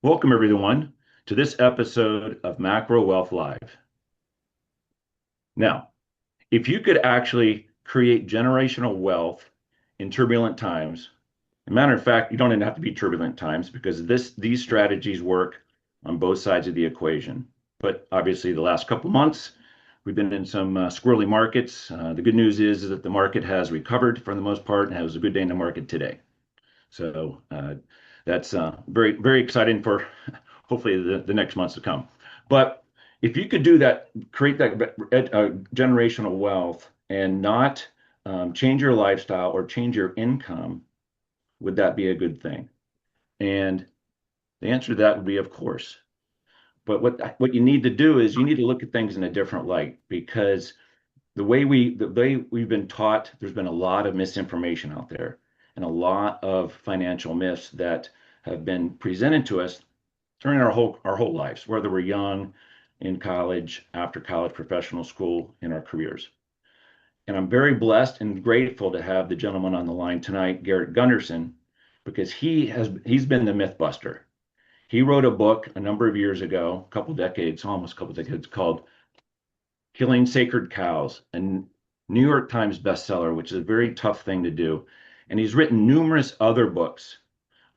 Welcome, everyone, to this episode of Macro Wealth Live. Now, if you could actually create generational wealth in turbulent times, as a matter of fact, you don't even have to be turbulent times because these strategies work on both sides of the equation. But obviously, the last couple months, we've been in some squirrely markets. The good news is that the market has recovered for the most part and has a good day in the market today. So that's very, very exciting for hopefully the next months to come. But if you could do that, create that generational wealth and not change your lifestyle or change your income, would that be a good thing? And the answer to that would be, of course. But what you need to do is you need to look at things in a different light because the way we've been taught, there's been a lot of misinformation out there and a lot of financial myths that have been presented to us during our whole lives, whether we're young, in college, after college, professional school, in our careers. And I'm very blessed and grateful to have the gentleman on the line tonight, Garrett Gunderson, because he's been the myth buster. He wrote a book a number of years ago, a couple decades, almost a couple decades, called Killing Sacred Cows, a New York Times bestseller, which is a very tough thing to do. And he's written numerous other books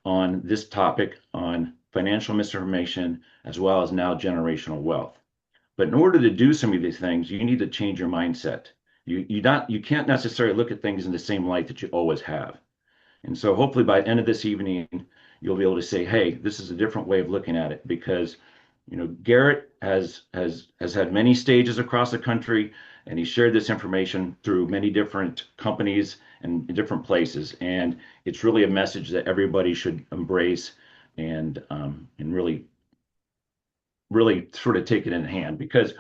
on this topic, on financial misinformation, as well as now generational wealth. But in order to do some of these things, you need to change your mindset. You can't necessarily look at things in the same light that you always have. And so hopefully by the end of this evening, you'll be able to say, hey, this is a different way of looking at it because Garrett has had many stages across the country, and he shared this information through many different companies and different places. And it's really a message that everybody should embrace and really sort of take it in hand because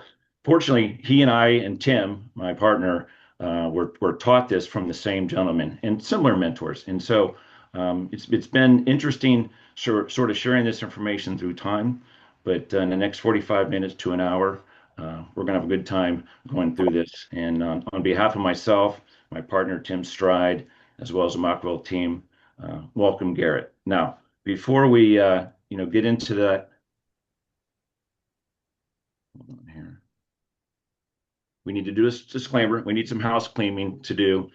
fortunately, he and I and Tim, my partner, were taught this from the same gentleman and similar mentors. And so it's been interesting sort of sharing this information through time. But in the next 45 minutes to an hour, we're going to have a good time going through this. And on behalf of myself, my partner, Tim Stride, as well as the Mockwell team, welcome, Garrett. Now, before we get into that, hold on here. We need to do a disclaimer. We need some house cleaning to do.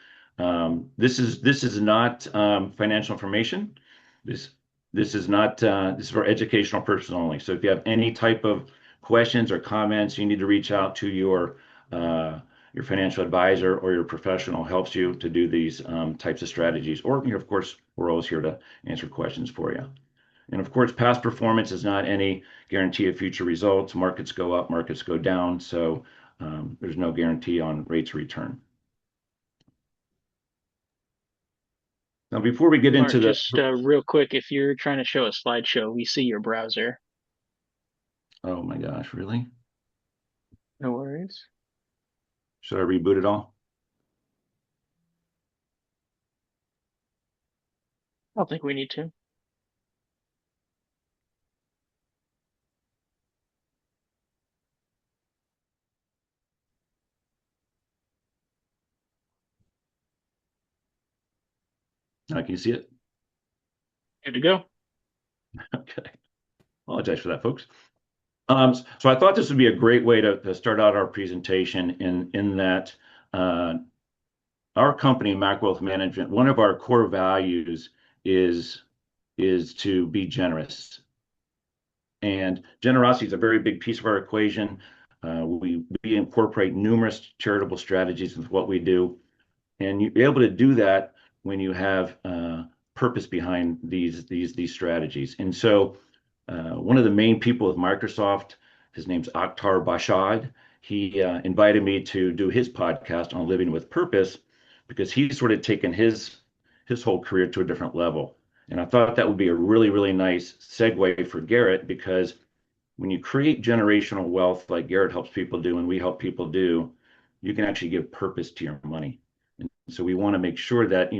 This is not financial information. This this is not this is for educational purposes only. So if you have any type of questions or comments, you need to reach out to your financial advisor or your professional helps you to do these types of strategies. Or of course, we're always here to answer questions for you. And of course, past performance is not any guarantee of future results. Markets go up, markets go down. So there's no guarantee on rates of return. Now, before we get Mart, into the, just real quick, if you're trying to show a slideshow, we see your browser. oh my gosh, really? No worries. Should I reboot it all? I don't think we need to. Now, can you see it? Good to go. Okay. Apologize for that, folks. So I thought this would be a great way to start out our presentation in that our company, Mac Wealth Management, one of our core values is is to be generous. And generosity is a very big piece of our equation. We incorporate numerous charitable strategies with what we do. And you're able to do that when you have purpose behind these strategies. And so one of the main people with Microsoft, his name's Akhtar Bashad. He invited me to do his podcast on living with purpose because he's sort of taken his whole career to a different level. And I thought that would be a really, really nice segue for Garrett because when you create generational wealth like Garrett helps people do and we help people do, you can actually give purpose to your money. And so we want to make sure that,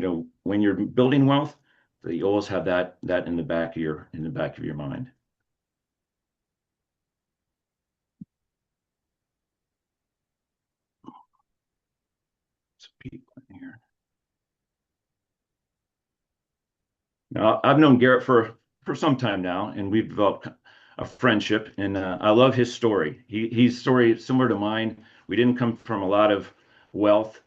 when you're building wealth, that you always have that in the back of your mind. Speed here. Now, I've known Garrett for for some time now, and we've developed a friendship. And I love his story. He's story is similar to mine. We didn't come from a lot of wealth.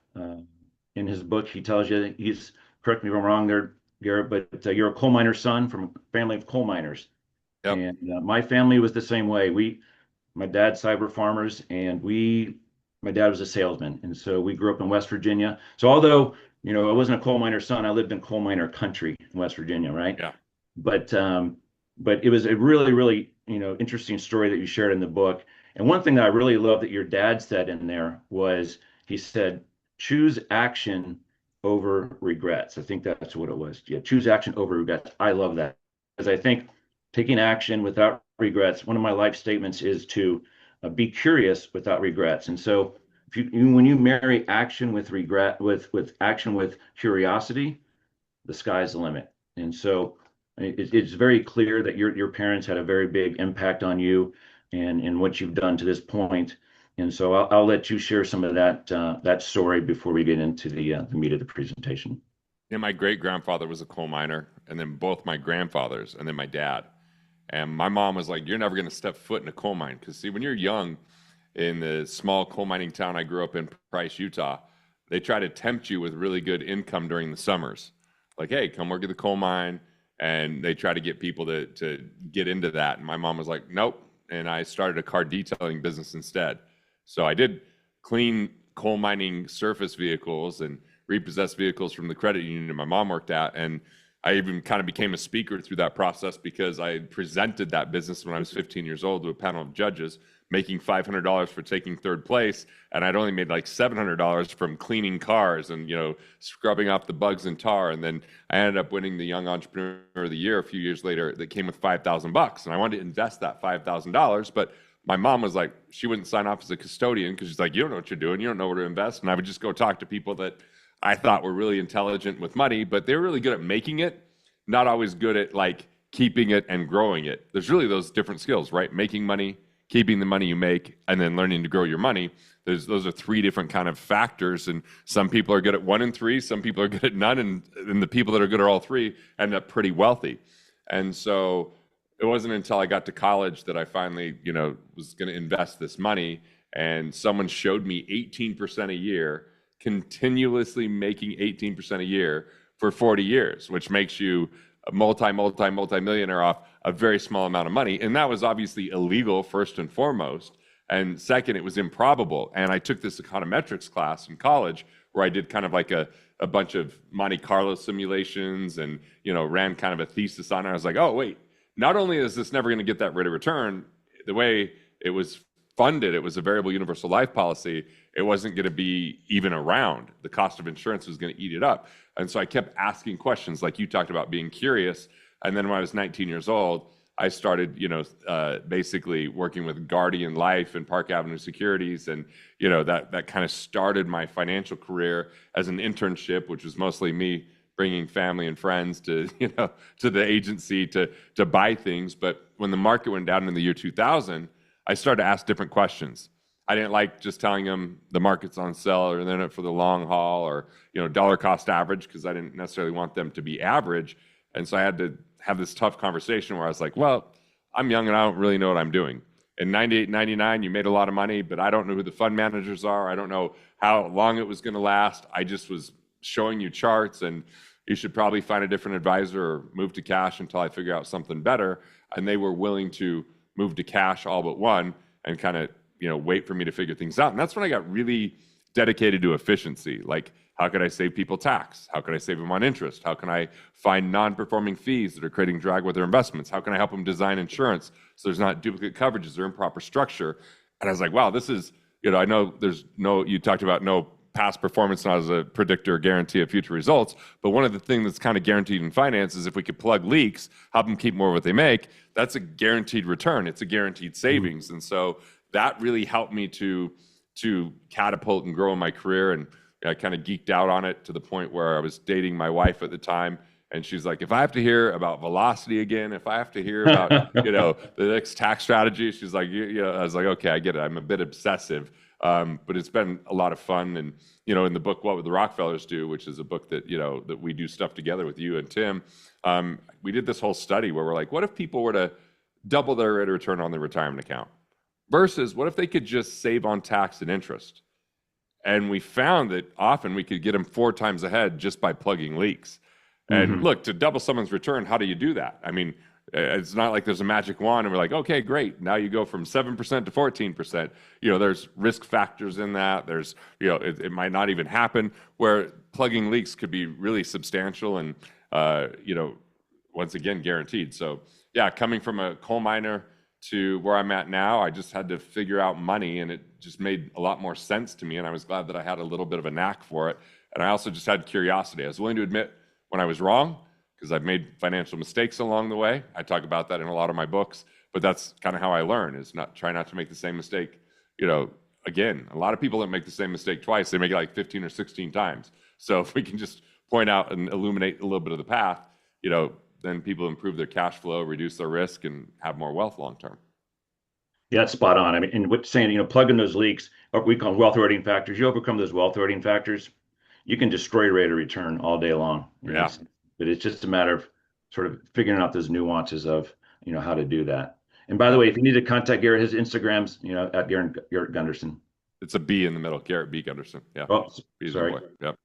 In his book, he tells you he's correct me if I'm wrong there, Garrett, but you're a coal miner's son from a family of coal miners, Yep. and my family was the same way. My dad's cyber farmers, and my dad was a salesman, and so we grew up in West Virginia. So although I wasn't a coal miner's son, I lived in coal miner country in West Virginia, right? Yeah. But but it was a really, really, interesting story that you shared in the book. And one thing that I really love that your dad said in there was he said, choose action over regrets. I think that's what it was. Yeah, choose action over regrets. I love that because I think taking action without regrets, one of my life statements is to be curious without regrets. And so when you marry action with regret, with action with curiosity, the sky's the limit. And so it's very clear that your parents had a very big impact on you and what you've done to this point. And so I'll let you share some of that story before we get into the meat of the presentation. Yeah, my great grandfather was a coal miner, and then both my grandfathers, and then my dad. And my mom was like, "You're never going to step foot in a coal mine." Because, see, when you're young in the small coal mining town I grew up in, Price, Utah, they try to tempt you with really good income during the summers. Like, hey, come work at the coal mine. And they try to get people to get into that. And my mom was like, nope. And I started a car detailing business instead. So I did clean coal mining surface vehicles and repossessed vehicles from the credit union my mom worked at. And I even kind of became a speaker through that process because I had presented that business when I was 15 years old to a panel of judges, making $500 for taking third place. And I'd only made like $700 from cleaning cars and, scrubbing off the bugs and tar. And then I ended up winning the Young Entrepreneur of the Year a few years later that came with $5,000. And I wanted to invest that $5,000, but my mom was like, she wouldn't sign off as a custodian because she's like, you don't know what you're doing. You don't know where to invest. And I would just go talk to people that I thought were really intelligent with money, but they were really good at making it, not always good at like keeping it and growing it. There's really those different skills, right? Making money, keeping the money you make, and then learning to grow your money. Those are three different kind of factors, and some people are good at 1 and 3, some people are good at none, and the people that are good at all three end up pretty wealthy. And so it wasn't until I got to college that I finally, was going to invest this money, and someone showed me 18% a year, continuously making 18% a year for 40 years, which makes you a multi-millionaire off a very small amount of money. And that was obviously illegal, first and foremost. And second, it was improbable. And I took this econometrics class in college where I did kind of like a bunch of Monte Carlo simulations and, ran kind of a thesis on it. I was like, oh, wait, not only is this never going to get that rate of return, the way it was funded, it was a variable universal life policy. It wasn't going to be even around. The cost of insurance was going to eat it up. And so I kept asking questions like you talked about, being curious. And then when I was 19 years old, I started, basically working with Guardian Life and Park Avenue Securities. And, that kind of started my financial career as an internship, which was mostly me bringing family and friends to, to the agency to buy things. But when the market went down in the year 2000, I started to ask different questions. I didn't like just telling them the market's on sell or they're in it for the long haul or, dollar cost average, because I didn't necessarily want them to be average. And so I had to have this tough conversation where I was like, well, I'm young and I don't really know what I'm doing. In 98, 99, you made a lot of money, but I don't know who the fund managers are. I don't know how long it was going to last. I just was showing you charts, and you should probably find a different advisor or move to cash until I figure out something better. And they were willing to move to cash all but one and kind of, wait for me to figure things out. And that's when I got really dedicated to efficiency. Like, how could I save people tax? How could I save them on interest? How can I find non-performing fees that are creating drag with their investments? How can I help them design insurance so there's not duplicate coverages or improper structure? And I was like, wow, this is, I know you talked about no past performance not as a predictor or guarantee of future results, but one of the things that's kind of guaranteed in finance is if we could plug leaks, help them keep more of what they make, that's a guaranteed return. It's a guaranteed savings. And so that really helped me to catapult and grow in my career. And I kind of geeked out on it to the point where I was dating my wife at the time. And she's like, if I have to hear about velocity again, if I have to hear about, the next tax strategy, she's like, I was like, okay, I get it. I'm a bit obsessive. But it's been a lot of fun. And, in the book, What Would the Rockefellers Do, which is a book that, that we do stuff together with you and Tim, we did this whole study where we're like, what if people were to double their rate of return on their retirement account versus what if they could just save on tax and interest? And we found that often we could get them 4 times ahead just by plugging leaks. And look, to double someone's return, how do you do that? I mean, it's not like there's a magic wand and we're like, okay, great. Now you go from 7% to 14%. There's risk factors in that. There's, it might not even happen, where plugging leaks could be really substantial and, once again, guaranteed. So yeah, coming from a coal miner to where I'm at now, I just had to figure out money, and it just made a lot more sense to me. And I was glad that I had a little bit of a knack for it. And I also just had curiosity. I was willing to admit when I was wrong, because I've made financial mistakes along the way. I talk about that in a lot of my books, but that's kind of how I learn, is try not to make the same mistake. Again, a lot of people don't make the same mistake twice. They make it like 15 or 16 times. So if we can just point out and illuminate a little bit of the path, then people improve their cash flow, reduce their risk, and have more wealth long term. Yeah, that's spot on. I mean, and what saying, plugging those leaks, or we call them wealth eroding factors. You overcome those wealth eroding factors, you can destroy rate of return all day long. Yeah. But it's just a matter of sort of figuring out those nuances of, how to do that. And by the way, if you need to contact Garrett, his Instagram's, at Garrett Gunderson. It's a B in the middle, Garrett B. Gunderson. Yeah. Oh, B's sorry. Boy. Yep.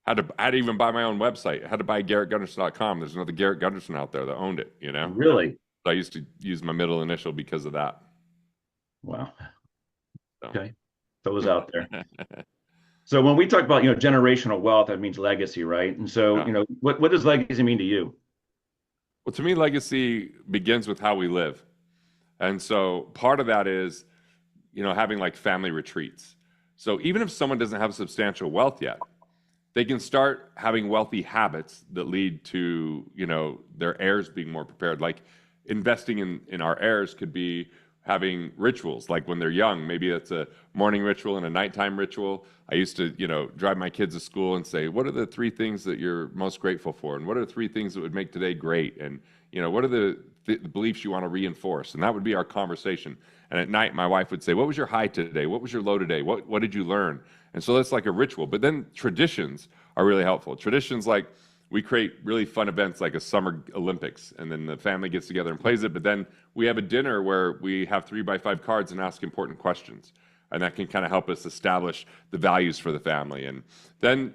I had to even buy my own website. I had to buy GarrettGunderson.com. There's another Garrett Gunderson out there that owned it, Really? So I used to use my middle initial because of that. Wow. So. Okay. Those out there. So when we talk about, generational wealth, that means legacy, right? And so, Yeah. What does legacy mean to you? Well, to me, legacy begins with how we live. And so part of that is, having like family retreats. So even if someone doesn't have substantial wealth yet, they can start having wealthy habits that lead to, their heirs being more prepared. Like investing in our heirs could be having rituals, like when they're young. Maybe it's a morning ritual and a nighttime ritual. I used to, drive my kids to school and say, what are the 3 things that you're most grateful for? And what are the 3 things that would make today great? And, what are the beliefs you want to reinforce? And that would be our conversation. And at night, my wife would say, what was your high today? What was your low today? What did you learn? And so that's like a ritual. But then traditions are really helpful. Traditions like, we create really fun events like a summer Olympics, and then the family gets together and plays it. But then we have a dinner where we have 3x5 cards and ask important questions. And that can kind of help us establish the values for the family. And then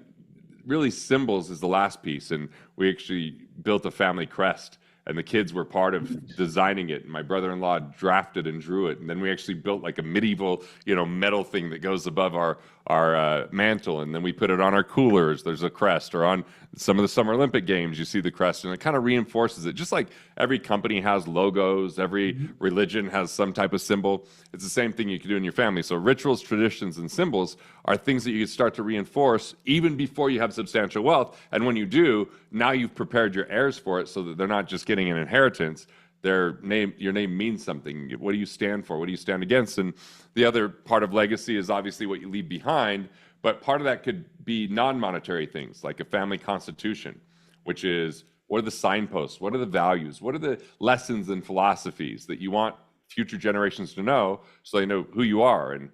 really symbols is the last piece. And we actually built a family crest, and the kids were part of designing it. And my brother-in-law drafted and drew it. And then we actually built like a medieval, metal thing that goes above our mantle. And then we put it on our coolers. There's a crest, or on some of the Summer Olympic Games, you see the crest, and it kind of reinforces it. Just like every company has logos, every religion has some type of symbol. It's the same thing you can do in your family. So rituals, traditions, and symbols are things that you can start to reinforce even before you have substantial wealth. And when you do, now you've prepared your heirs for it, so that they're not just getting an inheritance. Your name means something. What do you stand for? What do you stand against? And the other part of legacy is obviously what you leave behind, but part of that could be non-monetary things, like a family constitution, which is, what are the signposts? What are the values? What are the lessons and philosophies that you want future generations to know, so they know who you are and,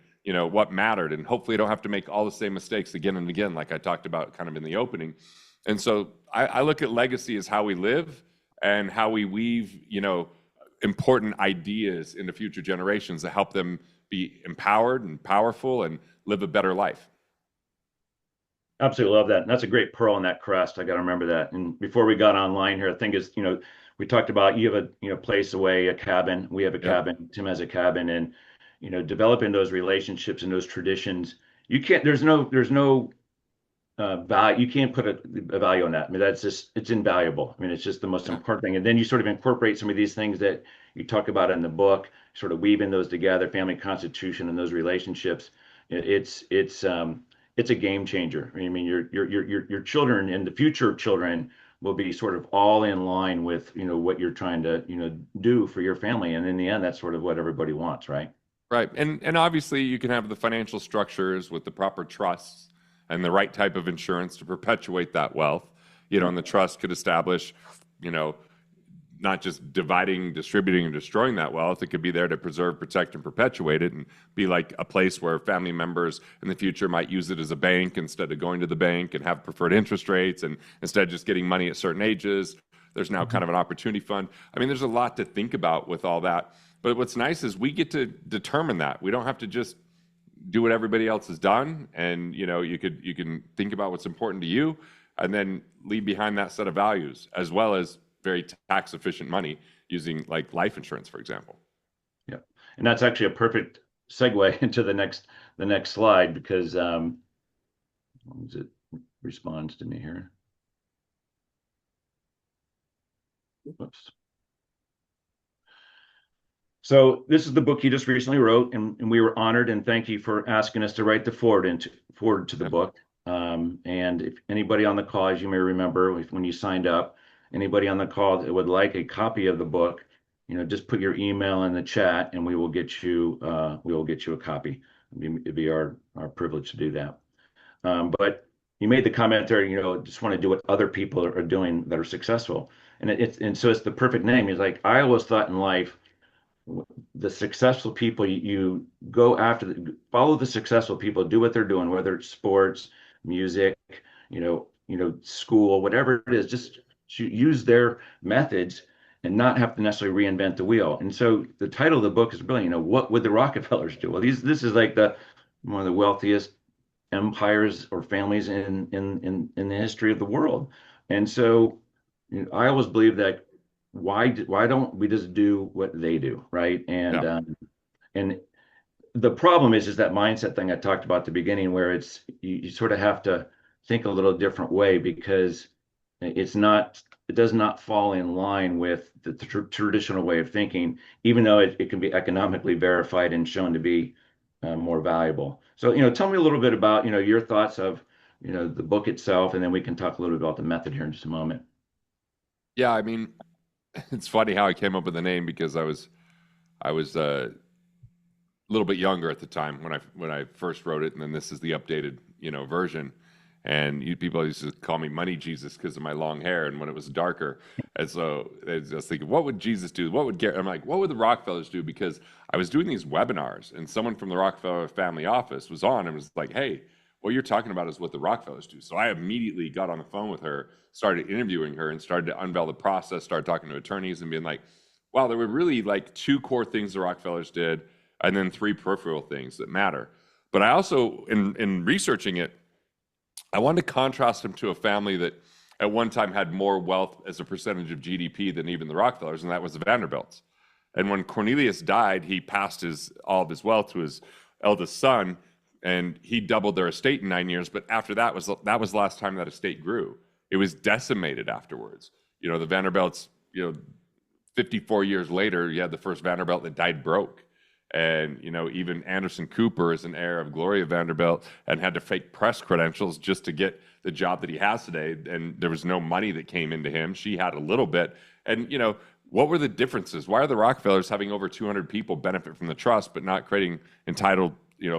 what mattered, and hopefully you don't have to make all the same mistakes again and again, like I talked about kind of in the opening. And so I look at legacy as how we live and how we weave, important ideas into future generations to help them be empowered and powerful and live a better life. Absolutely love that. And that's a great pearl in that crest. I got to remember that. And before we got online here, I think is, we talked about, you have a, place away, a cabin. We have a cabin. Tim has a cabin, and, developing those relationships and those traditions. You can't. There's no value. You can't put a value on that. I mean, it's invaluable. I mean, it's just the most important thing. And then you sort of incorporate some of these things that you talk about in the book, sort of weaving those together, family constitution and those relationships. It's a game changer. I mean, your children and the future children will be sort of all in line with, what you're trying to, do for your family. And in the end, that's sort of what everybody wants, right? Right. And obviously you can have the financial structures with the proper trusts and the right type of insurance to perpetuate that wealth, and the trust could establish, not just dividing, distributing, and destroying that wealth. It could be there to preserve, protect, and perpetuate it, and be like a place where family members in the future might use it as a bank instead of going to the bank, and have preferred interest rates, and instead of just getting money at certain ages, there's now kind of an opportunity fund. I mean, there's a lot to think about with all that. But what's nice is we get to determine that. We don't have to just do what everybody else has done. And you can think about what's important to you, and then leave behind that set of values, as well as very tax efficient money, using like life insurance, for example. Yeah, and that's actually a perfect segue into the next slide, because it responds to me here. Whoops. So this is the book you just recently wrote, and we were honored, and thank you for asking us to write the forward to the book. And if anybody on the call, as you may remember, when you signed up, anybody on the call that would like a copy of the book, just put your email in the chat, and we will get you a copy. It'd be our privilege to do that. But you made the comment there, just want to do what other people are doing that are successful, and so it's the perfect name. It's like, I always thought in life, the successful people, you go after, follow the successful people, do what they're doing, whether it's sports, music, school, whatever it is, just use their methods and not have to necessarily reinvent the wheel. And so the title of the book is really, what would the Rockefellers do? Well, this is like one of the wealthiest empires or families in the history of the world. And so I always believe that, why don't we just do what they do, right? And and the problem is that mindset thing I talked about at the beginning, where it's you sort of have to think a little different way, because it does not fall in line with the traditional way of thinking, even though it can be economically verified and shown to be more valuable. So tell me a little bit about your thoughts of the book itself, and then we can talk a little bit about the method here in just a moment. Yeah, I mean, it's funny how I came up with the name, because I was a little bit younger at the time when I first wrote it, and then this is the updated version. And people used to call me Money Jesus because of my long hair, and when it was darker. And so I was thinking, what would Jesus do? What would Garrett? I'm like, what would the Rockefellers do? Because I was doing these webinars, and someone from the Rockefeller family office was on and was like, hey, what you're talking about is what the Rockefellers do. So I immediately got on the phone with her, started interviewing her, and started to unveil the process, started talking to attorneys and being like, wow, there were really like 2 core things the Rockefellers did, and then 3 peripheral things that matter. But I also, in researching it, I wanted to contrast them to a family that at one time had more wealth as a percentage of GDP than even the Rockefellers, and that was the Vanderbilts. And when Cornelius died, he passed all of his wealth to his eldest son, and he doubled their estate in 9 years. But after that was the last time that estate grew. It was decimated afterwards. The Vanderbilts, 54 years later, you had the first Vanderbilt that died broke. And, even Anderson Cooper is an heir of Gloria Vanderbilt and had to fake press credentials just to get the job that he has today. And there was no money that came into him. She had a little bit. And, what were the differences? Why are the Rockefellers having over 200 people benefit from the trust, but not creating entitled,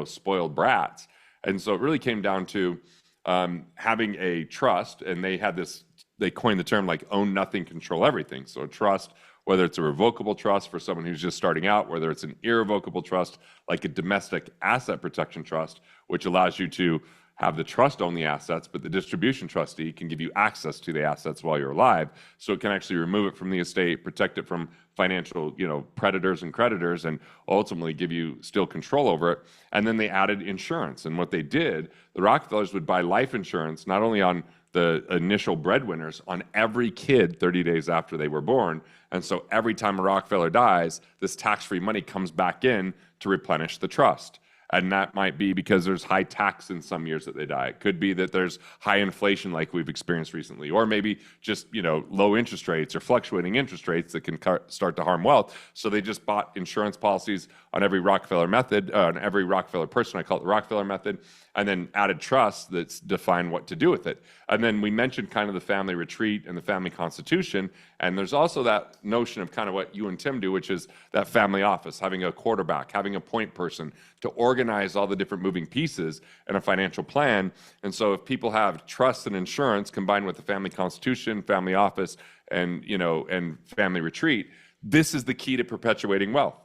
spoiled brats? And so it really came down to having a trust. And they coined the term like own nothing, control everything. So a trust, whether it's a revocable trust for someone who's just starting out, whether it's an irrevocable trust like a domestic asset protection trust, which allows you to have the trust own the assets, but the distribution trustee can give you access to the assets while you're alive. So it can actually remove it from the estate, protect it from financial, predators and creditors, and ultimately give you still control over it. And then they added insurance. And what they did, the Rockefellers would buy life insurance, not only on the initial breadwinners, on every kid 30 days after they were born. And so every time a Rockefeller dies, this tax-free money comes back in to replenish the trust. And that might be because there's high tax in some years that they die. It could be that there's high inflation like we've experienced recently, or maybe just low interest rates or fluctuating interest rates that can start to harm wealth. So they just bought insurance policies on every Rockefeller method, on every Rockefeller person. I call it the Rockefeller method, and then added trusts that's define what to do with it. And then we mentioned kind of the family retreat and the family constitution. And there's also that notion of kind of what you and Tim do, which is that family office, having a quarterback, having a point person to organize all the different moving pieces in a financial plan. And so if people have trust and insurance combined with the family constitution, family office, and and family retreat. This is the key to perpetuating wealth.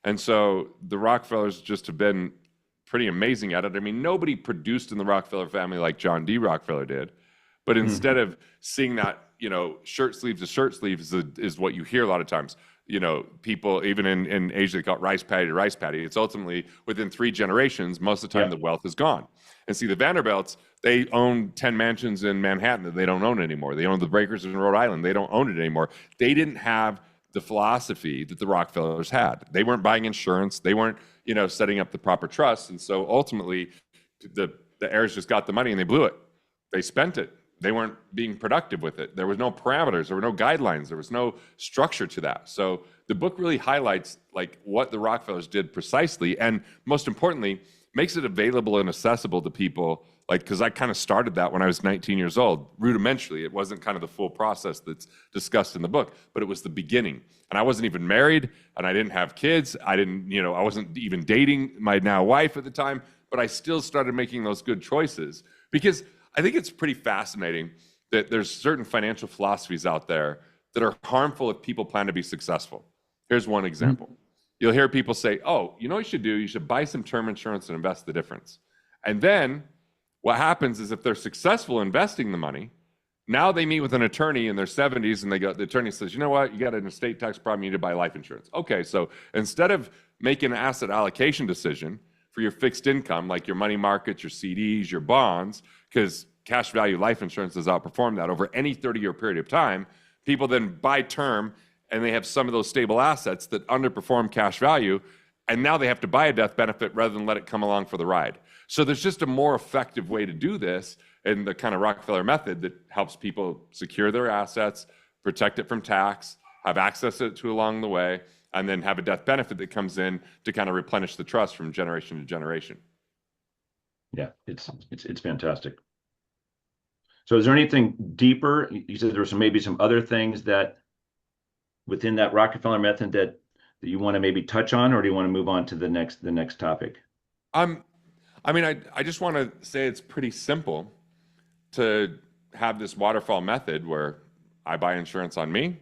And so the Rockefellers just have been pretty amazing at it. I mean, nobody produced in the Rockefeller family like John D. Rockefeller did. But instead of seeing that, shirt sleeves to shirt sleeves is what you hear a lot of times. People, even in Asia, they call it rice paddy to rice paddy. It's ultimately within 3 generations, most of the time the wealth is gone. And see, the Vanderbilts, they own 10 mansions in Manhattan that they don't own anymore. They own the Breakers in Rhode Island. They don't own it anymore. They didn't have the philosophy that the Rockefellers had. They weren't buying insurance. They weren't, setting up the proper trust. And so ultimately, the heirs just got the money and they blew it. They spent it. They weren't being productive with it. There was no parameters. There were no guidelines. There was no structure to that. So the book really highlights like what the Rockefellers did precisely, and most importantly, makes it available and accessible to people. Like, because I kind of started that when I was 19 years old, rudimentarily. It wasn't kind of the full process that's discussed in the book, but it was the beginning. And I wasn't even married, and I didn't have kids. I didn't, I wasn't even dating my now wife at the time, but I still started making those good choices because I think it's pretty fascinating that there's certain financial philosophies out there that are harmful if people plan to be successful. Here's one example. You'll hear people say, oh, you know what you should do? You should buy some term insurance and invest the difference. And then what happens is if they're successful investing the money, now they meet with an attorney in their 70s and the attorney says, you know what, you got an estate tax problem, you need to buy life insurance. Okay, so instead of making an asset allocation decision for your fixed income, like your money markets, your CDs, your bonds, because cash value life insurance has outperformed that over any 30-year period of time, people then buy term and they have some of those stable assets that underperform cash value, and now they have to buy a death benefit rather than let it come along for the ride. So there's just a more effective way to do this in the kind of Rockefeller method that helps people secure their assets, protect it from tax, have access to it along the way, and then have a death benefit that comes in to kind of replenish the trust from generation to generation. Yeah, it's fantastic. So is there anything deeper? You said there were maybe some other things that within that Rockefeller method that you want to maybe touch on, or do you want to move on to the next topic? I mean, I just want to say it's pretty simple to have this waterfall method where I buy insurance on me,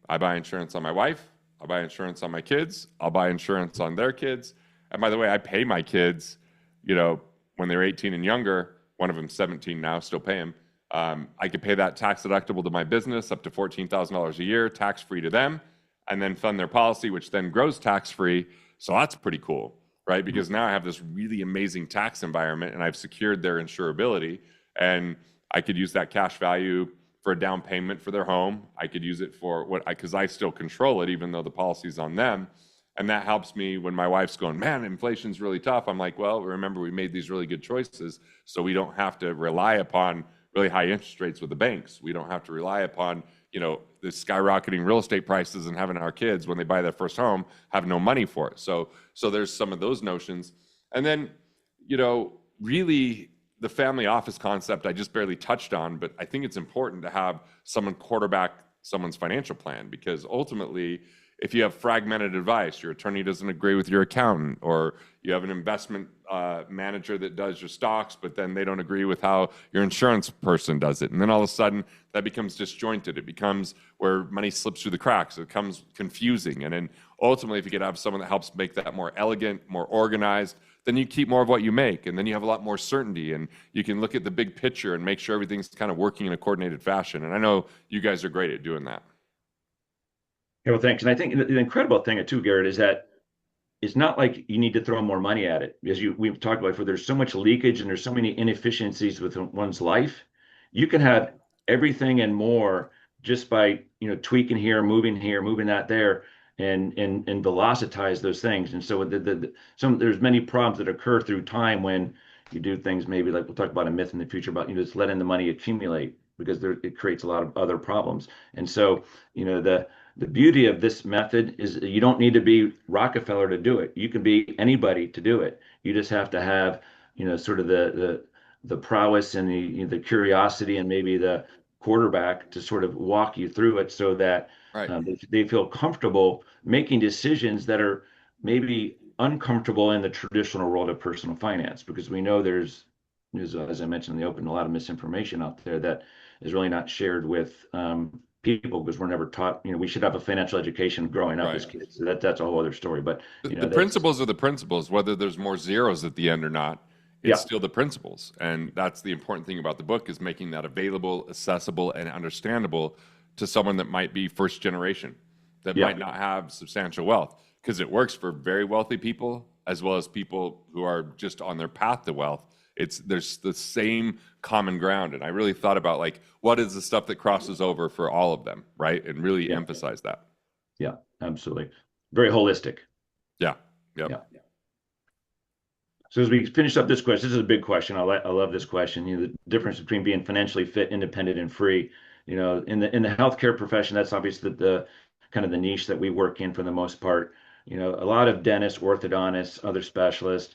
I buy insurance on my wife, I buy insurance on my kids, I'll buy insurance on their kids. And by the way, I pay my kids, when they're 18 and younger. One of them's 17 now, still pay them. I could pay that tax deductible to my business up to $14,000 a year, tax-free to them, and then fund their policy, which then grows tax-free. So that's pretty cool, right? Because now I have this really amazing tax environment and I've secured their insurability, and I could use that cash value for a down payment for their home. I could use it for because I still control it, even though the policy's on them. And that helps me when my wife's going, man, inflation's really tough. I'm like, well, remember, we made these really good choices, so we don't have to rely upon really high interest rates with the banks. We don't have to rely upon, the skyrocketing real estate prices and having our kids, when they buy their first home, have no money for it. So there's some of those notions. And then, really the family office concept I just barely touched on, but I think it's important to have someone quarterback someone's financial plan, because ultimately, if you have fragmented advice, your attorney doesn't agree with your accountant, or you have an investment manager that does your stocks, but then they don't agree with how your insurance person does it. And then all of a sudden that becomes disjointed. It becomes where money slips through the cracks. It becomes confusing. And then ultimately, if you could have someone that helps make that more elegant, more organized, then you keep more of what you make. And then you have a lot more certainty, and you can look at the big picture and make sure everything's kind of working in a coordinated fashion. And I know you guys are great at doing that. Yeah, well, thanks. And I think the incredible thing too, Garrett, is that it's not like you need to throw more money at it, because we've talked about before, there's so much leakage and there's so many inefficiencies with one's life. You can have everything and more just by tweaking here, moving that there, and velocitize those things. And so there's many problems that occur through time when you do things, maybe like we'll talk about a myth in the future about just letting the money accumulate, because it creates a lot of other problems. And so the beauty of this method is you don't need to be Rockefeller to do it. You can be anybody to do it. You just have to have, sort of the prowess and the curiosity and maybe the quarterback to sort of walk you through it, so that Right. they feel comfortable making decisions that are maybe uncomfortable in the traditional world of personal finance, because we know there's as I mentioned in the open, a lot of misinformation out there that is really not shared with people because we're never taught, we should have a financial education growing up Right. as kids. So that's a whole other story. But The principles are the principles, whether there's more zeros at the end or not. It's still the principles. And that's the important thing about the book, is making that available, accessible, and understandable to someone that might be first generation, that might not have substantial wealth, because it works for very wealthy people as well as people who are just on their path to wealth. There's the same common ground. And I really thought about, like, what is the stuff that crosses over for all of them, right? And really emphasize that. Yeah, absolutely. Very holistic. Yeah. Yep. Yeah. So as we finish up this question, this is a big question. I love this question. The difference between being financially fit, independent, and free. In the healthcare profession, that's obviously the kind of the niche that we work in for the most part. A lot of dentists, orthodontists, other specialists,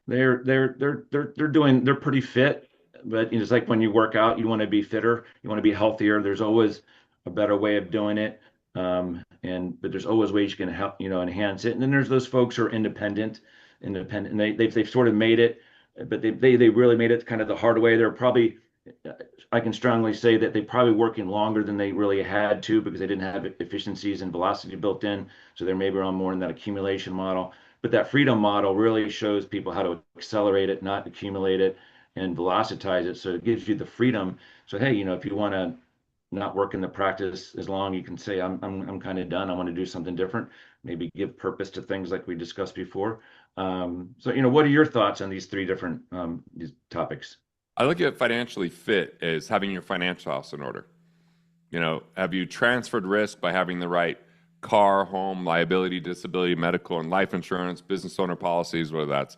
they're pretty fit, but it's like when you work out, you want to be fitter, you want to be healthier. There's always a better way of doing it, but there's always ways you can help, enhance it. And then there's those folks who are independent, and they've sort of made it, but they really made it kind of the hard way. They're probably, I can strongly say that they probably working longer than they really had to because they didn't have efficiencies and velocity built in. So they're maybe on more in that accumulation model. But that freedom model really shows people how to accelerate it, not accumulate it, and velocitize it. So it gives you the freedom. So hey, if you want to not work in the practice as long, you can say I'm kind of done. I want to do something different. Maybe give purpose to things like we discussed before. So what are your thoughts on these three different these topics? I look at financially fit as having your financial house in order. Have you transferred risk by having the right car, home, liability, disability, medical, and life insurance, business owner policies, whether that's,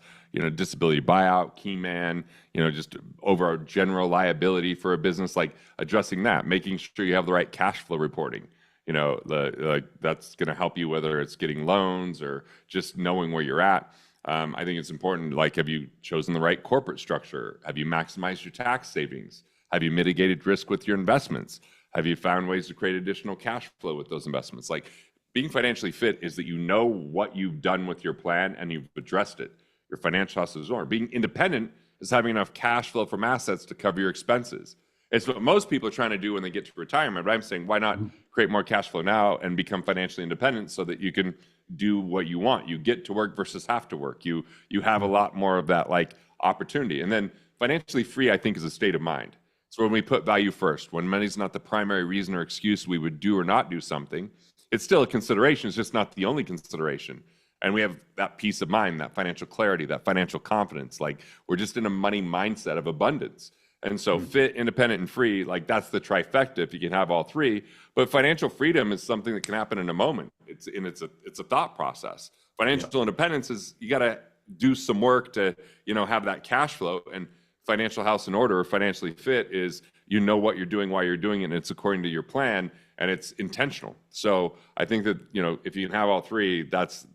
disability buyout, key man, just over general liability for a business, like addressing that, making sure you have the right cash flow reporting. That's going to help you, whether it's getting loans or just knowing where you're at. I think it's important, like, have you chosen the right corporate structure? Have you maximized your tax savings? Have you mitigated risk with your investments? Have you found ways to create additional cash flow with those investments? Like, being financially fit is that you know what you've done with your plan and you've addressed it. Your financial house is in order. Being independent is having enough cash flow from assets to cover your expenses. It's what most people are trying to do when they get to retirement. But I'm saying, why not create more cash flow now and become financially independent so that you can do what you want? You get to work versus have to work. You have a lot more of that, like, opportunity. And then financially free, I think, is a state of mind. So when we put value first, when money's not the primary reason or excuse we would do or not do something, it's still a consideration. It's just not the only consideration. And we have that peace of mind, that financial clarity, that financial confidence. Like, we're just in a money mindset of abundance. And so fit, independent, and free, like, that's the trifecta if you can have all three. But financial freedom is something that can happen in a moment. It's a thought process. Financial independence is, you got to do some work to, have that cash flow. And financial house in order, or financially fit, is what you're doing, why you're doing it, and it's according to your plan, and it's intentional. So I think that, if you can have all three, that's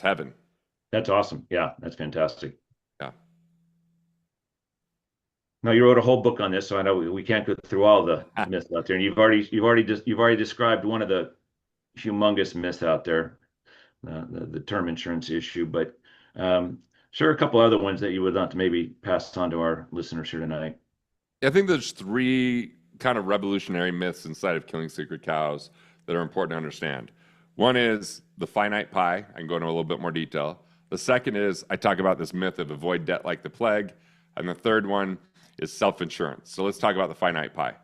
heaven. That's awesome. Yeah, that's fantastic. Yeah. Now, you wrote a whole book on this, so I know we can't go through all the myths out there. And you've already described one of the humongous myths out there, the term insurance issue. But sure, a couple other ones that you would want to maybe pass on to our listeners here tonight. I think there's three kind of revolutionary myths inside of Killing Sacred Cows that are important to understand. One is the finite pie. I can go into a little bit more detail. The second is, I talk about this myth of avoid debt like the plague. And the third one is self-insurance. So let's talk about the finite pie.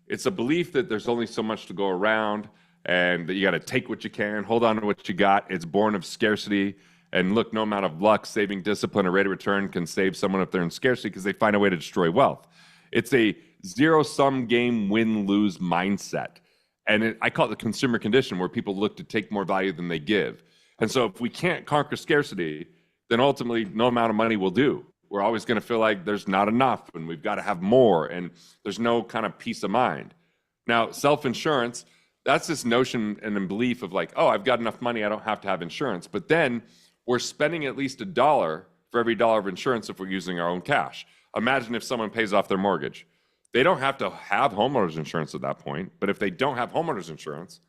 It's a belief that there's only so much to go around and that you got to take what you can, hold on to what you got. It's born of scarcity. And look, no amount of luck, saving discipline, or rate of return can save someone if they're in scarcity, because they find a way to destroy wealth. It's a zero-sum game, win-lose mindset. And I call it the consumer condition, where people look to take more value than they give. And so if we can't conquer scarcity, then ultimately no amount of money will do. We're always going to feel like there's not enough and we've got to have more, and there's no kind of peace of mind. Now, self-insurance, that's this notion and belief of like, oh, I've got enough money, I don't have to have insurance. But then we're spending at least $1 for every dollar of insurance if we're using our own cash. Imagine if someone pays off their mortgage. They don't have to have homeowners insurance at that point, but if they don't have homeowners insurance,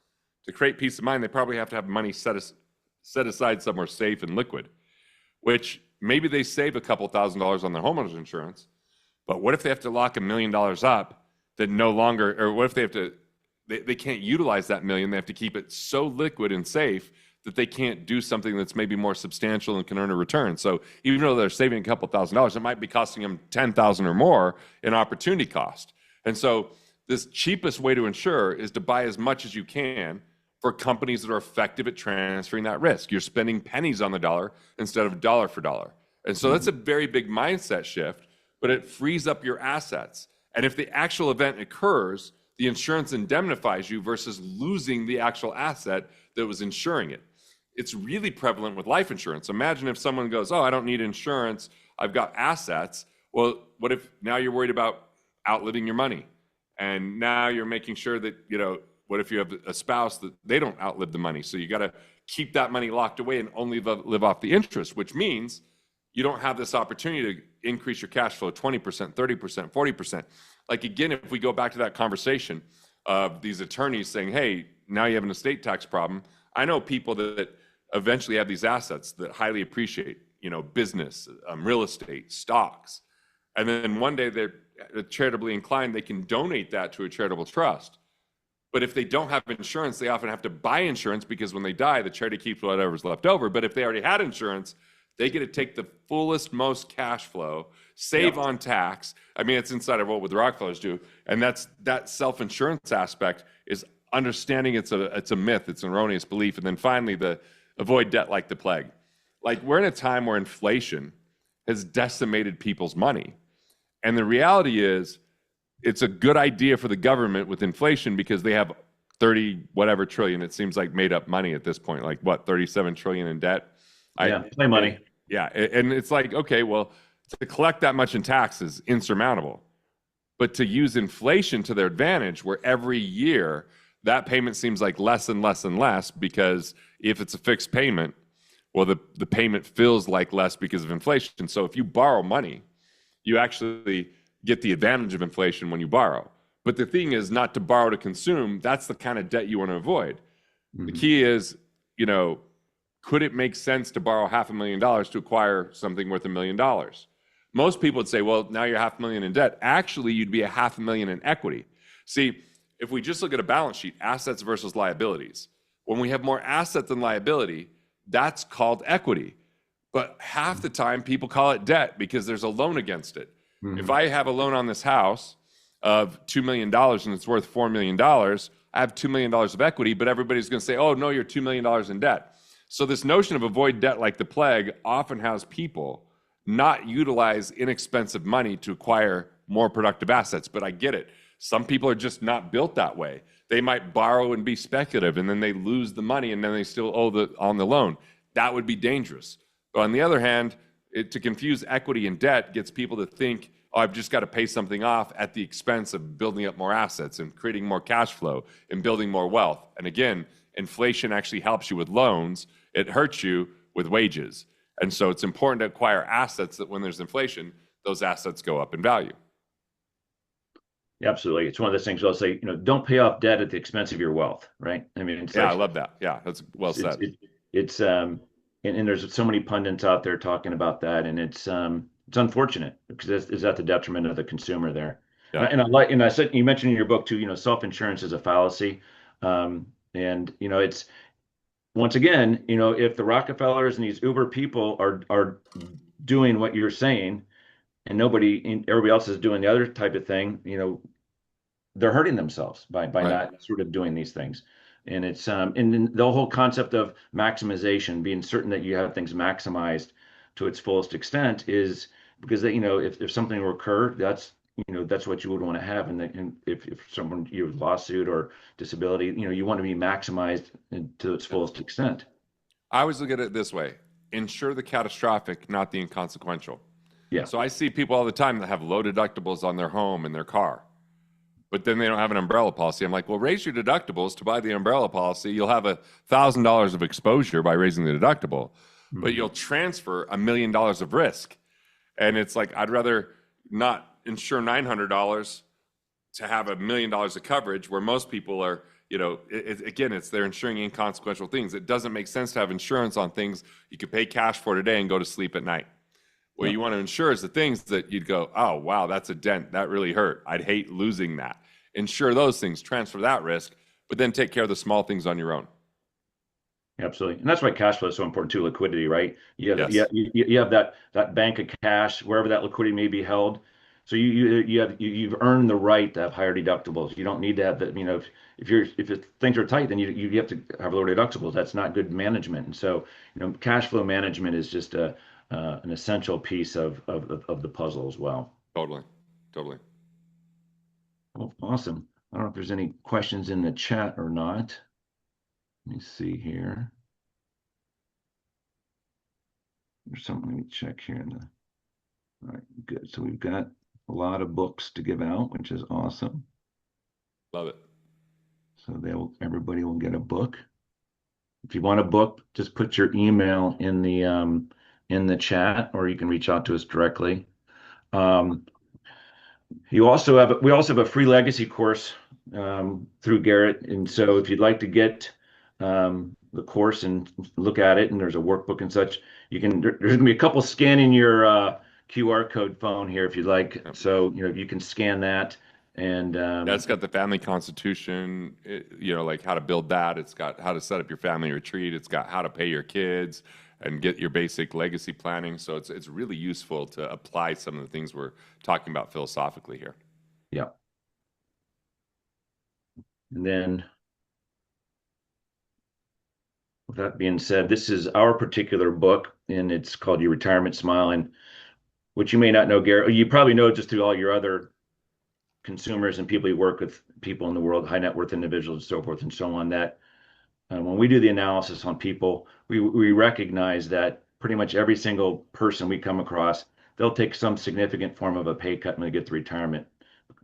to create peace of mind, they probably have to have money set aside somewhere safe and liquid, which maybe they save a couple $1,000s on their homeowners insurance. But what if they have to lock $1 million up that no longer, or what if they they can't utilize that million. They have to keep it so liquid and safe that they can't do something that's maybe more substantial and can earn a return. So even though they're saving a couple $1,000s, it might be costing them $10,000 or more in opportunity cost. And so this cheapest way to insure is to buy as much as you can for companies that are effective at transferring that risk. You're spending pennies on the dollar instead of dollar for dollar. And so that's a very big mindset shift, but it frees up your assets. And if the actual event occurs, the insurance indemnifies you versus losing the actual asset that was insuring it. It's really prevalent with life insurance. Imagine if someone goes, oh, I don't need insurance, I've got assets. Well, what if now you're worried about outliving your money? And now you're making sure that, what if you have a spouse that they don't outlive the money? So you got to keep that money locked away and only live off the interest, which means you don't have this opportunity to increase your cash flow 20%, 30%, 40%. Like, again, if we go back to that conversation of these attorneys saying, hey, now you have an estate tax problem. I know people that eventually have these assets that highly appreciate, business, real estate, stocks. And then one day they're charitably inclined, they can donate that to a charitable trust. But if they don't have insurance, they often have to buy insurance because when they die, the charity keeps whatever's left over. But if they already had insurance, they get to take the fullest, most cash flow, save on tax. I mean, it's inside of what Would the Rockefellers Do. And that self-insurance aspect is understanding it's a myth, it's an erroneous belief. And then finally, the avoid debt like the plague. Like, we're in a time where inflation has decimated people's money. And the reality is, it's a good idea for the government with inflation because they have 30 whatever trillion, it seems like, made up money at this point, like what, 37 trillion in debt? Play money. Yeah, and it's like, okay, well, to collect that much in tax is insurmountable. But to use inflation to their advantage, where every year that payment seems like less and less and less, because if it's a fixed payment, well, the payment feels like less because of inflation. So if you borrow money, you actually get the advantage of inflation when you borrow. But the thing is not to borrow to consume. That's the kind of debt you want to avoid. Mm-hmm. The key is, could it make sense to borrow $500,000 to acquire something worth $1 million? Most people would say, well, now you're $500,000 in debt. Actually, you'd be $500,000 in equity. See, if we just look at a balance sheet, assets versus liabilities, when we have more asset than liability, that's called equity. But half the time people call it debt because there's a loan against it. Mm-hmm. If I have a loan on this house of $2 million and it's worth $4 million, I have $2 million of equity, but everybody's going to say, oh, no, you're $2 million in debt. So this notion of avoid debt like the plague often has people not utilize inexpensive money to acquire more productive assets. But I get it. Some people are just not built that way. They might borrow and be speculative, and then they lose the money, and then they still owe on the loan. That would be dangerous. But on the other hand, to confuse equity and debt gets people to think, oh, I've just got to pay something off at the expense of building up more assets and creating more cash flow and building more wealth. And again, inflation actually helps you with loans. It hurts you with wages. And so it's important to acquire assets that when there's inflation, those assets go up in value. Yeah, absolutely. It's one of those things I'll say, don't pay off debt at the expense of your wealth, right? I mean, I love that. Yeah, that's well said. And there's so many pundits out there talking about that, and it's unfortunate because it's at the detriment of the consumer there. Yeah. And I said, you mentioned in your book too, self-insurance is a fallacy. And it's, once again, if the Rockefellers and these Uber people are doing what you're saying, and everybody else is doing the other type of thing, they're hurting themselves by not sort of doing these things. And it's and the whole concept of maximization, being certain that you have things maximized to its fullest extent, is because if something will occur, that's what you would want to have. And if someone, you lawsuit or disability, you want to be maximized to its fullest extent. I always look at it this way: insure the catastrophic, not the inconsequential. Yeah. So I see people all the time that have low deductibles on their home and their car, but then they don't have an umbrella policy. I'm like, well, raise your deductibles to buy the umbrella policy. You'll have $1,000 of exposure by raising the deductible, but you'll transfer $1 million of risk. And it's like, I'd rather not insure $900 to have $1 million of coverage, where most people are, they're insuring inconsequential things. It doesn't make sense to have insurance on things you could pay cash for today and go to sleep at night. What you want to insure is the things that you'd go, oh, wow, that's a dent. That really hurt. I'd hate losing that. Insure those things, transfer that risk, but then take care of the small things on your own. Absolutely. And that's why cash flow is so important too, liquidity, right? Yes. You have that bank of cash, wherever that liquidity may be held. So you've earned the right to have higher deductibles. You don't need to have that, if things are tight, then you have to have lower deductibles. That's not good management. And so, cash flow management is just an essential piece of the puzzle as well. Totally. Totally. Well, awesome. I don't know if there's any questions in the chat or not. Let me see here. There's something, let me check here. All right, good. So we've got a lot of books to give out, which is awesome. Love it. So everybody will get a book. If you want a book, just put your email in the chat, or you can reach out to us directly. We also have a free legacy course through Garrett, and so if you'd like to get the course and look at it, and there's a workbook and such, there's gonna be a couple scanning your QR code phone here if you'd like. Yep. So you can scan that, and That's got the family constitution, like how to build that. It's got how to set up your family retreat. It's got how to pay your kids and get your basic legacy planning. So it's really useful to apply some of the things we're talking about philosophically here. yeah. And then, with that being said, this is our particular book, and it's called Your Retirement Smile. And what you may not know, Garrett, you probably know just through all your other consumers and people you work with, people in the world, high net worth individuals and so forth and so on, that when we do the analysis on people, we recognize that pretty much every single person we come across, they'll take some significant form of a pay cut when they get to retirement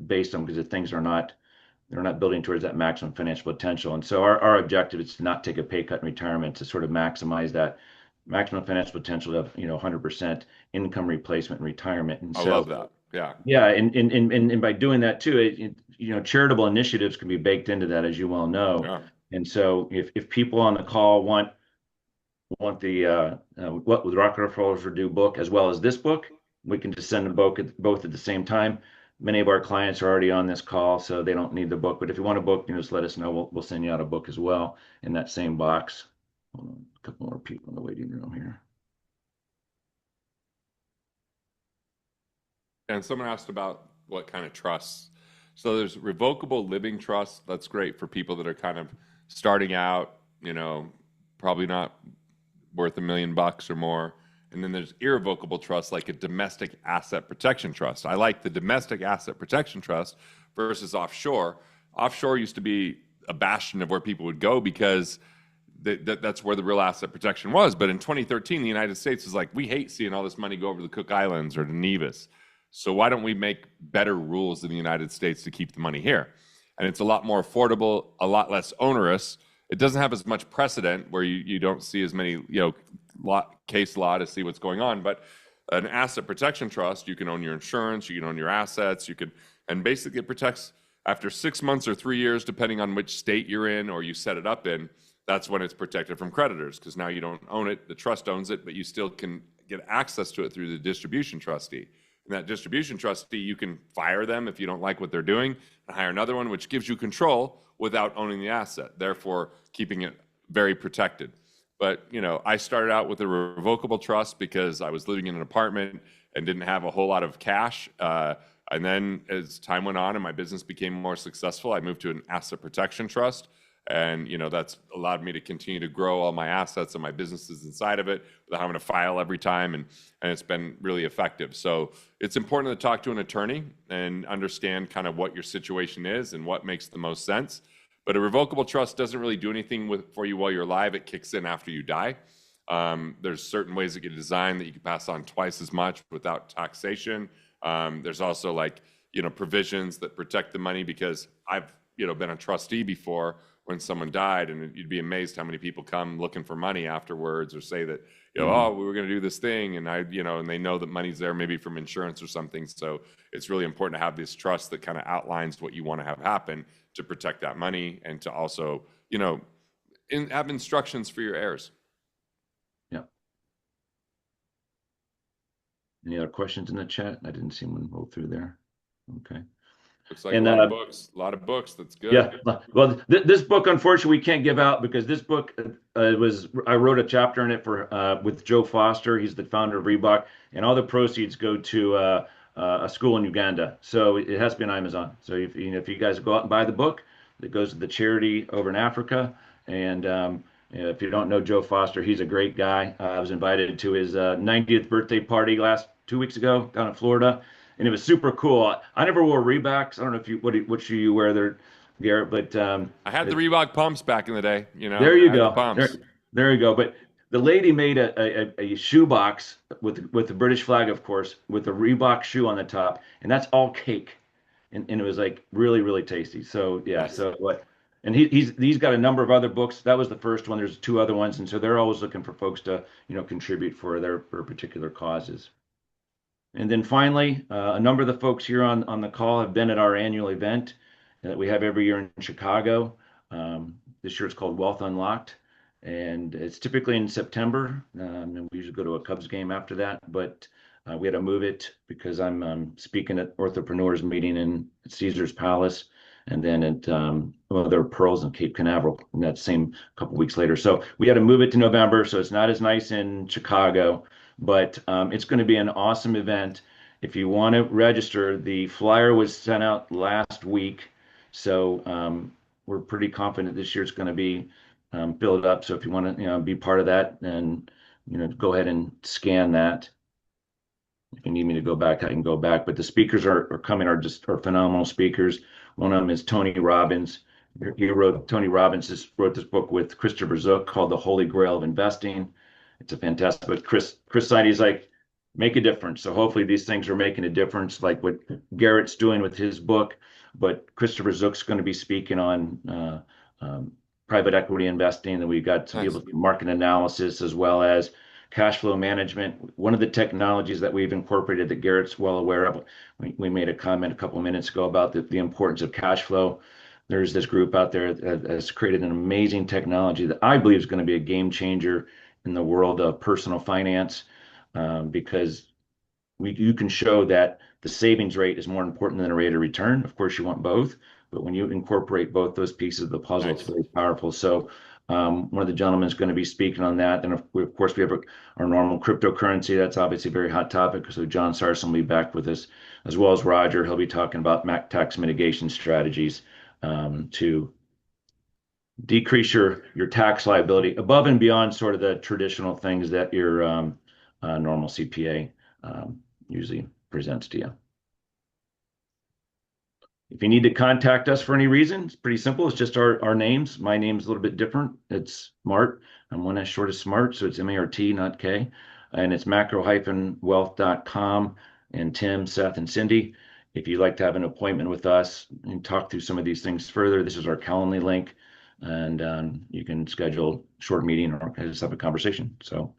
based on, because things they're not building towards that maximum financial potential. And so our objective is to not take a pay cut in retirement, to sort of maximize that maximum financial potential of 100% income replacement in retirement. And I so love that. Yeah. yeah, and by doing that too, charitable initiatives can be baked into that, as you well know. Yeah. And so if people on the call want the What Would the Rockefellers Do book as well as this book, we can just send them both at the same time. Many of our clients are already on this call, so they don't need the book. But if you want a book, just let us know. We'll send you out a book as well in that same box. Hold on, a couple more people in the waiting room here. And someone asked about what kind of trusts. So there's revocable living trust. That's great for people that are kind of starting out, probably not worth $1 million or more. And then there's irrevocable trust, like a domestic asset protection trust. I like the domestic asset protection trust versus offshore. Offshore used to be a bastion of where people would go because that's where the real asset protection was. But in 2013, the United States was like, we hate seeing all this money go over to the Cook Islands or to Nevis. So why don't we make better rules in the United States to keep the money here? And it's a lot more affordable, a lot less onerous. It doesn't have as much precedent where you don't see as many, case law to see what's going on. But an asset protection trust, you can own your insurance, you can own your assets, and basically it protects after 6 months or 3 years, depending on which state you're in or you set it up in. That's when it's protected from creditors, because now you don't own it, the trust owns it, but you still can get access to it through the distribution trustee. And that distribution trustee, you can fire them if you don't like what they're doing and hire another one, which gives you control without owning the asset, therefore keeping it very protected. But, I started out with a revocable trust because I was living in an apartment and didn't have a whole lot of cash. And then as time went on and my business became more successful, I moved to an asset protection trust. And, that's allowed me to continue to grow all my assets and my businesses inside of it without having to file every time. And it's been really effective. So it's important to talk to an attorney and understand kind of what your situation is and what makes the most sense. But a revocable trust doesn't really do anything for you while you're alive. It kicks in after you die. There's certain ways that get designed that you can pass on twice as much without taxation. There's also provisions that protect the money, because I've, been a trustee before when someone died, and you'd be amazed how many people come looking for money afterwards or say that, oh, we were going to do this thing. And and they know that money's there maybe from insurance or something. So it's really important to have this trust that kind of outlines what you want to have happen to protect that money, and to also, have instructions for your heirs. Yeah. Any other questions in the chat? I didn't see one roll through there. Okay. Looks like a And lot of books. A lot of books. That's yeah, good. well, this book, unfortunately, we can't give out because this book I wrote a chapter in it for with Joe Foster. He's the founder of Reebok, and all the proceeds go to a school in Uganda. So it has to be on Amazon. So if you guys go out and buy the book, it goes to the charity over in Africa. And if you don't know Joe Foster, he's a great guy. I was invited to his 90th birthday party last 2 weeks ago down in Florida, and it was super cool. I never wore Reeboks. I don't know if you what shoe you wear there, Garrett, but I had the Reebok pumps back in the day. You know, there you I had the go. pumps. There you go. But the lady made a shoe box with the British flag, of course, with the Reebok shoe on the top, and that's all cake, and it was like really really tasty. So yeah, Nice. so what? And he's got a number of other books. That was the first one. There's two other ones, and so they're always looking for folks to contribute for their particular causes. And then finally, a number of the folks here on the call have been at our annual event that we have every year in Chicago. This year it's called Wealth Unlocked, and it's typically in September. And we usually go to a Cubs game after that, but we had to move it because I'm speaking at Orthopreneurs meeting in Caesar's Palace, and then at there are Pearls in Cape Canaveral, and that same couple weeks later. So we had to move it to November, so it's not as nice in Chicago, but it's going to be an awesome event. If you want to register, the flyer was sent out last week, so we're pretty confident this year it's going to be filled up. So if you want to, be part of that, then go ahead and scan that. If you need me to go back, I can go back. But the speakers are coming are phenomenal speakers. One of them is Tony Robbins. Tony Robbins wrote this book with Christopher Zook called The Holy Grail of Investing. It's a fantastic book. Chris Sidey's like, make a difference. So hopefully these things are making a difference, like what Garrett's doing with his book. But Christopher Zook's going to be speaking on private equity investing, and we've got some people market analysis as well as cash flow management. One of the technologies that we've incorporated that Garrett's well aware of, we made a comment a couple of minutes ago about the importance of cash flow. There's this group out there that has created an amazing technology that I believe is going to be a game changer in the world of personal finance, because you can show that the savings rate is more important than a rate of return. Of course, you want both, but when you incorporate both those pieces of the puzzle, it's very powerful. So one of the gentlemen is going to be speaking on that. And of course, we have our normal cryptocurrency. That's obviously a very hot topic. So John Sarson will be back with us, as well as Roger. He'll be talking about tax mitigation strategies to decrease your tax liability above and beyond sort of the traditional things that your normal CPA usually presents to you. If you need to contact us for any reason, it's pretty simple. It's just our names. My name's a little bit different. It's Mart. I'm one as short as Smart, so it's M-A-R-T, not K. And it's macro-wealth.com. And Tim, Seth, and Cindy, if you'd like to have an appointment with us and talk through some of these things further, this is our Calendly link. And you can schedule a short meeting or just have a conversation. So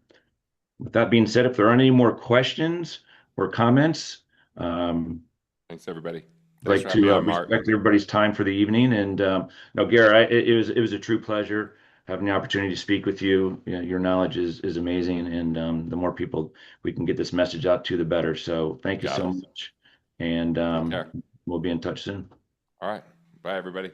with that being said, if there aren't any more questions or comments, thanks everybody. I'd like to respect everybody's time for the evening. And no, Garrett, it was a true pleasure having the opportunity to speak with you. Your knowledge is amazing, and the more people we can get this message out to, the better. So thank you so much, and we'll be in touch soon. All right, bye everybody.